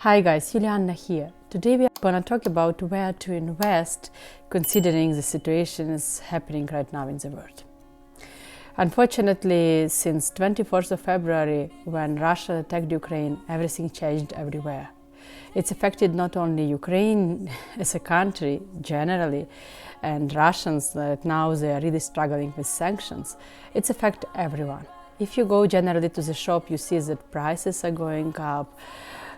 Hi guys, Juliana here. Today we are going to talk about where to invest considering the situation is happening right now in the world. Unfortunately, since 24th of February, when Russia attacked Ukraine, everything changed everywhere. It's affected not only Ukraine as a country generally, and Russians that now they are really struggling with sanctions. It's affected everyone. If you go generally to the shop, you see that prices are going up.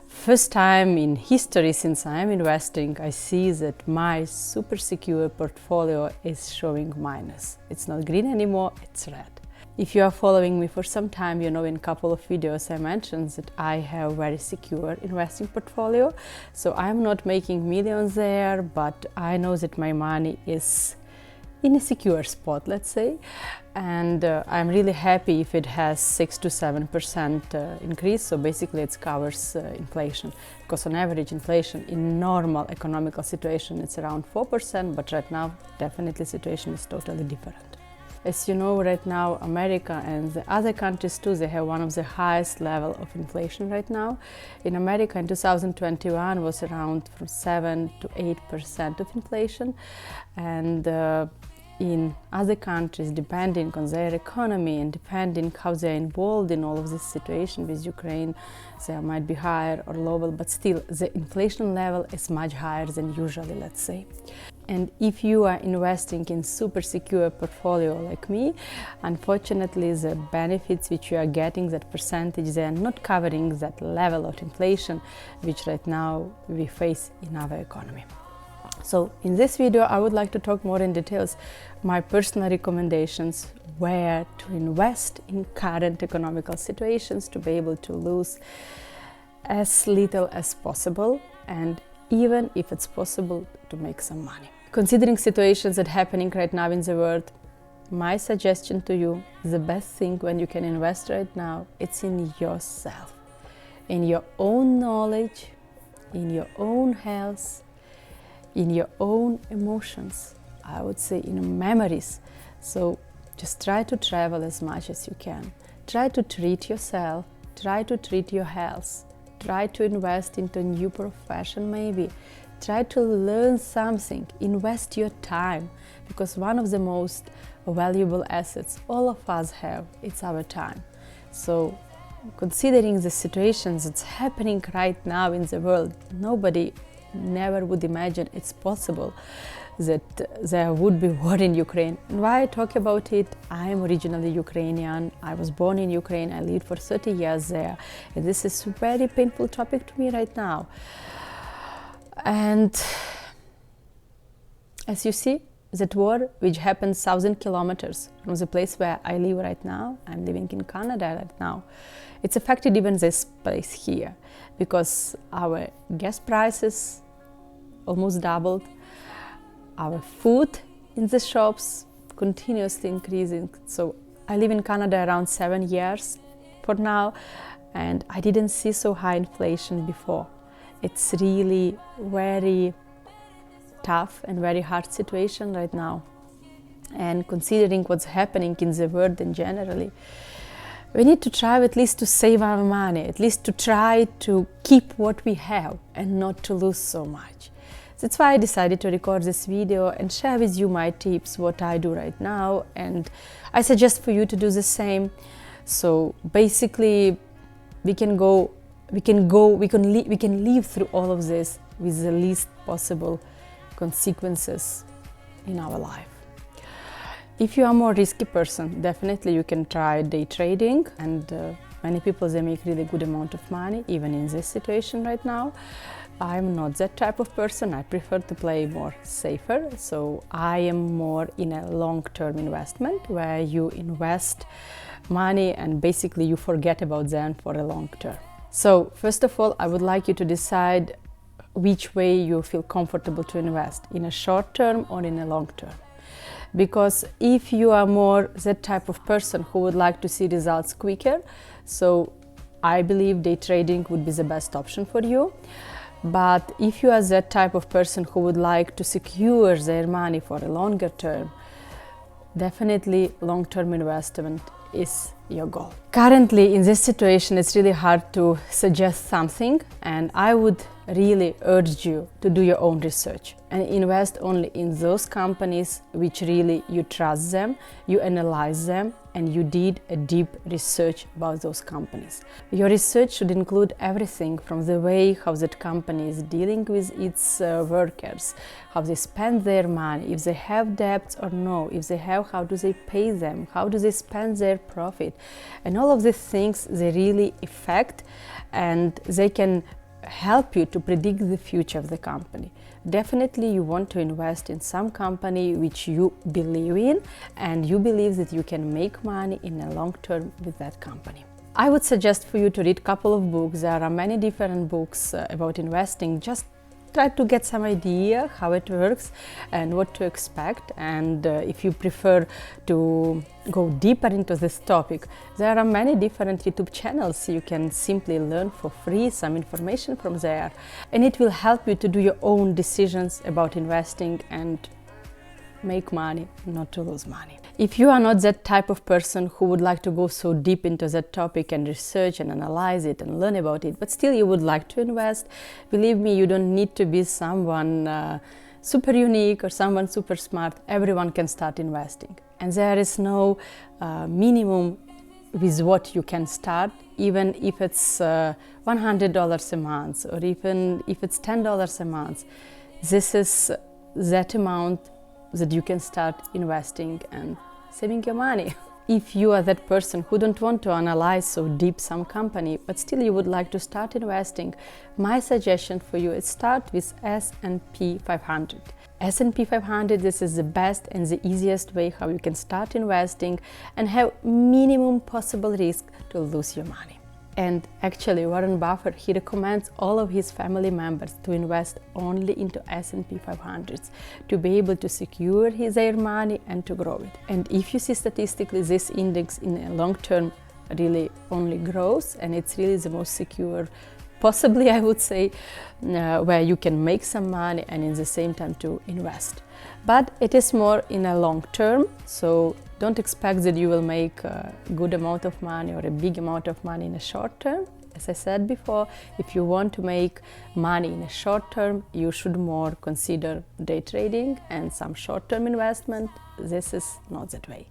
First time in history since I am investing, I see that my super secure portfolio is showing minus. It's not green anymore, it's red. If you are following me for some time, you know in a couple of videos I mentioned that I have very secure investing portfolio. So I'm not making millions there, but I know that my money is in a secure spot, let's say, and I'm really happy if it has 6 to 7% increase. So basically it covers inflation, because on average inflation in normal economical situation it's around 4%, but right now definitely situation is totally different. As you know, right now America and the other countries too, they have one of the highest level of inflation right now. In America in 2021 was around from 7 to 8% of inflation, and in other countries, depending on their economy and depending how they're involved in all of this situation with Ukraine, they might be higher or lower, but still the inflation level is much higher than usually, let's say. And if you are investing in super secure portfolio like me, unfortunately the benefits which you are getting, that percentage, they are not covering that level of inflation which right now we face in our economy. So in this video I would like to talk more in details my personal recommendations where to invest in current economical situations to be able to lose as little as possible, and even if it's possible to make some money. Considering situations that are happening right now in the world, my suggestion to you, the best thing when you can invest right now, it's in yourself, in your own knowledge, in your own health, in your own emotions, I would say in memories. So just try to travel as much as you can. Try to treat yourself, try to treat your health, try to invest into a new profession maybe. Try to learn something, invest your time, because one of the most valuable assets all of us have, it's our time. So considering the situations that's happening right now in the world, nobody never would imagine it's possible that there would be war in Ukraine. And why I talk about it, I am originally Ukrainian. I was born in Ukraine, I lived for 30 years there, and this is a very painful topic to me right now. And as you see, that war which happened 1,000 kilometers from the place where I live right now, I'm living in Canada right now, it's affected even this place here, because our gas prices almost doubled, our food in the shops continuously increasing. So I live in Canada around 7 years for now, and I didn't see so high inflation before. It's really very tough and very hard situation right now. And considering what's happening in the world in generally, we need to try at least to save our money, at least to try to keep what we have and not to lose so much. That's why I decided to record this video and share with you my tips, what I do right now, and I suggest for you to do the same. So basically we can live through all of this with the least possible consequences in our life. If you are a more risky person, definitely you can try day trading, and many people, they make really good amount of money even in this situation right now. I'm not that type of person. I prefer to play more safer, so I am more in a long-term investment where you invest money and basically you forget about them for a long term. So first of all, I would like you to decide which way you feel comfortable to invest, in a short term or in a long term. Because if you are more that type of person who would like to see results quicker, so I believe day trading would be the best option for you. But if you are that type of person who would like to secure their money for a longer term, definitely long-term investment is your goal. Currently, in this situation, it's really hard to suggest something, and I would really urge you to do your own research and invest only in those companies which really you trust them, you analyze them, and you did a deep research about those companies. Your research should include everything from the way how that company is dealing with its workers, how they spend their money, if they have debts or no, if they have, how do they pay them, how do they spend their profit. And all of these things, they really affect and they can help you to predict the future of the company. Definitely you want to invest in some company which you believe in and you believe that you can make money in the long term with that company. I would suggest for you to read a couple of books. There are many different books about investing. Just try to get some idea how it works and what to expect. And if you prefer to go deeper into this topic, there are many different YouTube channels. You can simply learn for free some information from there, and it will help you to do your own decisions about investing and make money, not to lose money. If you are not that type of person who would like to go so deep into that topic and research and analyze it and learn about it, but still you would like to invest, believe me, you don't need to be someone super unique or someone super smart. Everyone can start investing. And there is no minimum with what you can start, even if it's $100 a month or even if it's $10 a month. This is that amount that you can start investing and saving your money. If you are that person who don't want to analyze so deep some company, but still you would like to start investing, my suggestion for you is start with S&P 500. S&P 500, this is the best and the easiest way how you can start investing and have minimum possible risk to lose your money. And actually, Warren Buffett, he recommends all of his family members to invest only into S&P 500s to be able to secure their money and to grow it. And if you see statistically, this index in a long term really only grows, and it's really the most secure, possibly I would say, where you can make some money and in the same time to invest. But it is more in a long term, so don't expect that you will make a good amount of money or a big amount of money in a short term. As I said before, if you want to make money in a short term, you should more consider day trading and some short-term investment. This is not that way.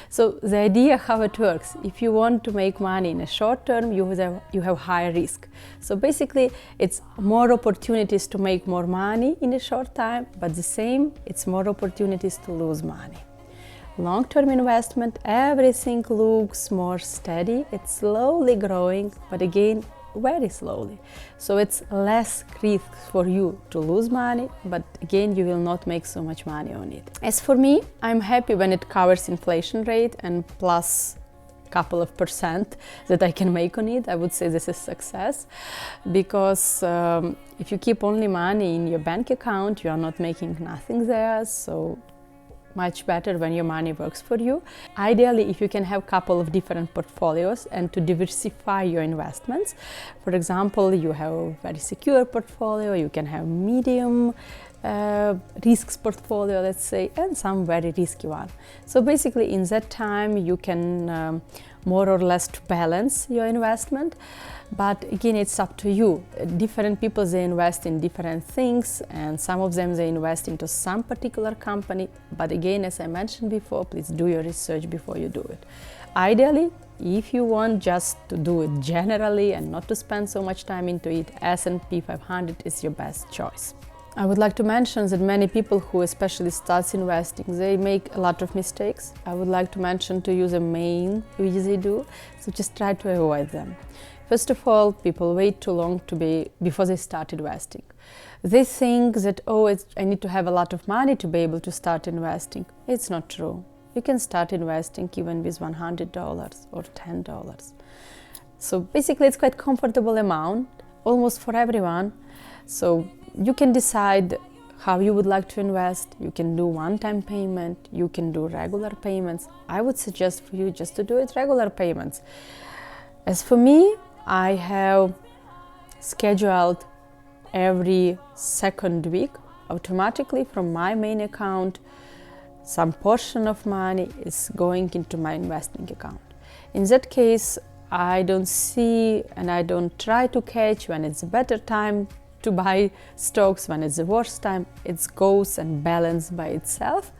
So the idea how it works, if you want to make money in a short term, you have higher risk. So basically it's more opportunities to make more money in a short time, but the same, it's more opportunities to lose money. Long-term investment, everything looks more steady, it's slowly growing, but again, very slowly. So it's less risk for you to lose money, but again, you will not make so much money on it. As for me, I'm happy when it covers inflation rate and plus couple of percent that I can make on it. I would say this is success, because if you keep only money in your bank account, you are not making nothing there. So much better when your money works for you. Ideally, if you can have a couple of different portfolios and to diversify your investments. For example, you have a very secure portfolio, you can have medium risks portfolio, let's say, and some very risky one. So basically in that time you can more or less to balance your investment. But again, it's up to you. Different people, they invest in different things, and some of them they invest into some particular company. But again, as I mentioned before, please do your research before you do it. Ideally, if you want just to do it generally and not to spend so much time into it, S&P 500 is your best choice. I would like to mention that many people who especially start investing, they make a lot of mistakes. I would like to mention to you the main which they do, so just try to avoid them. First of all, people wait too long before they start investing. They think that, I need to have a lot of money to be able to start investing. It's not true. You can start investing even with $100 or $10. So basically it's quite comfortable amount, almost for everyone. So you can decide how you would like to invest. You can do one-time payment, you can do regular payments. I would suggest for you just to do it regular payments. As for me, I have scheduled every second week automatically from my main account. Some portion of money is going into my investing account. In that case, I don't see and I don't try to catch when it's a better time to buy stocks, when it's the worst time. It goes and balances by itself.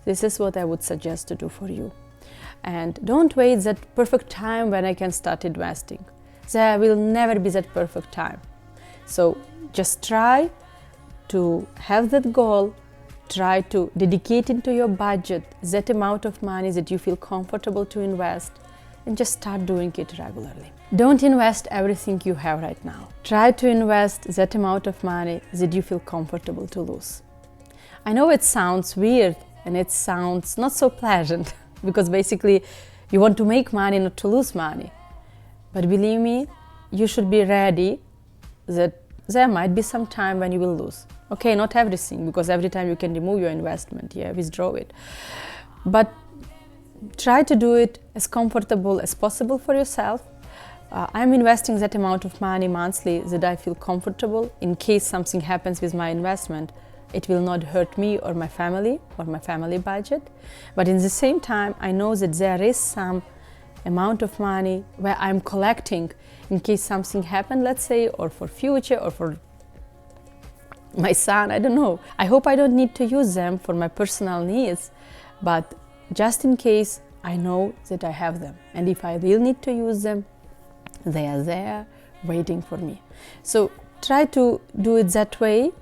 This is what I would suggest to do for you. And don't wait that perfect time when I can start investing. There will never be that perfect time. So just try to have that goal, try to dedicate into your budget that amount of money that you feel comfortable to invest, and just start doing it regularly. Don't invest everything you have right now. Try to invest that amount of money that you feel comfortable to lose. I know it sounds weird and it sounds not so pleasant because basically you want to make money, not to lose money. But believe me, you should be ready that there might be some time when you will lose. Okay, not everything, because every time you can remove your investment, withdraw it. But try to do it as comfortable as possible for yourself. I'm investing that amount of money monthly that I feel comfortable. In case something happens with my investment, it will not hurt me or my family budget. But in the same time, I know that there is some amount of money where I'm collecting in case something happened, let's say, or for future, or for my son, I don't know. I hope I don't need to use them for my personal needs, but just in case, I know that I have them. And if I will need to use them, they are there waiting for me. So try to do it that way.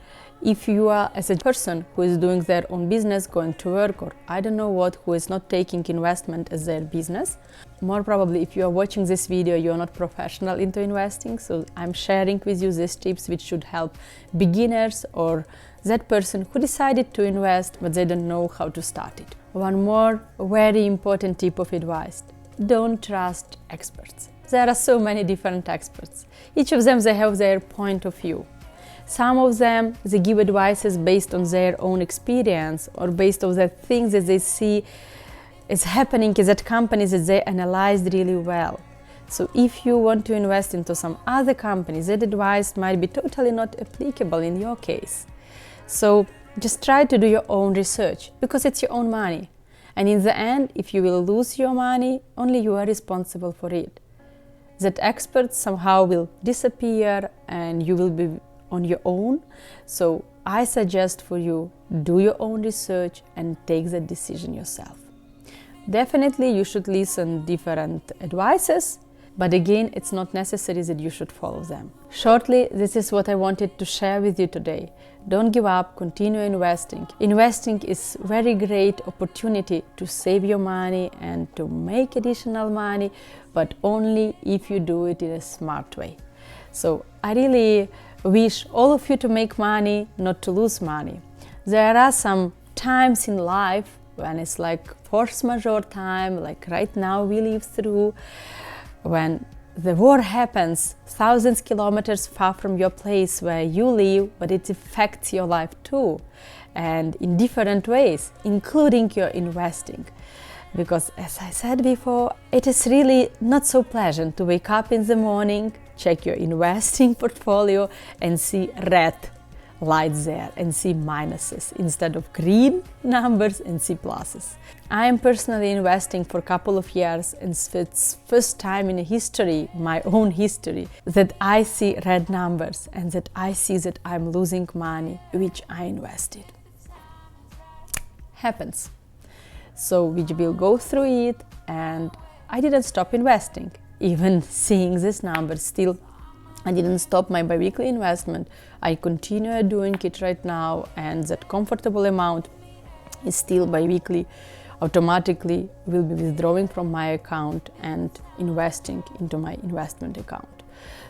If you are as a person who is doing their own business, going to work, or I don't know what, who is not taking investment as their business, more probably if you are watching this video, you are not professional into investing. So I'm sharing with you these tips which should help beginners or that person who decided to invest but they don't know how to start it. One more very important tip of advice: don't trust experts. There are so many different experts. Each of them, they have their point of view. Some of them, they give advices based on their own experience or based on the things that they see is happening in that companies that they analyzed really well. So if you want to invest into some other companies, that advice might be totally not applicable in your case. So just try to do your own research, because it's your own money. And in the end, if you will lose your money, only you are responsible for it. That experts somehow will disappear and you will be on your own. So I suggest for you, do your own research and take the decision yourself. Definitely you should listen different advices, but again, it's not necessary that you should follow them. Shortly, this is what I wanted to share with you today. Don't give up, continue investing. Investing is a very great opportunity to save your money and to make additional money, but only if you do it in a smart way. So I really wish all of you to make money, not to lose money. There are some times in life when it's like force majeure time, like right now we live through, when the war happens thousands of kilometers far from your place where you live, but it affects your life too, and in different ways, including your investing. Because as I said before, it is really not so pleasant to wake up in the morning, check your investing portfolio and see red lights there and see minuses instead of green numbers and see pluses. I am personally investing for a couple of years, and it's first time in history, my own history, that I see red numbers and that I see that I'm losing money which I invested. Happens. So we will go through it, and I didn't stop investing. Even seeing this number, still I didn't stop my bi-weekly investment. I continue doing it right now, and that comfortable amount is still bi-weekly, automatically will be withdrawing from my account and investing into my investment account.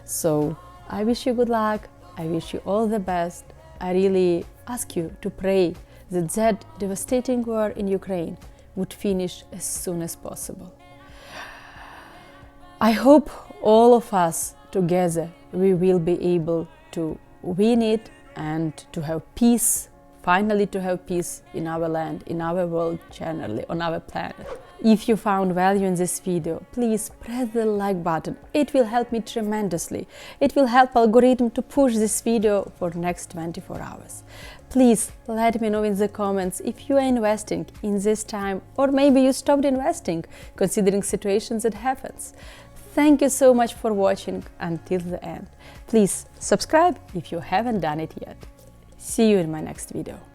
So I wish you good luck. I wish you all the best. I really ask you to pray that that devastating war in Ukraine would finish as soon as possible. I hope all of us together we will be able to win it and to have peace, finally to have peace in our land, in our world generally, on our planet. If you found value in this video, please press the like button. It will help me tremendously. It will help algorithm to push this video for next 24 hours. Please let me know in the comments if you are investing in this time, or maybe you stopped investing considering situations that happens. Thank you so much for watching until the end. Please subscribe if you haven't done it yet. See you in my next video.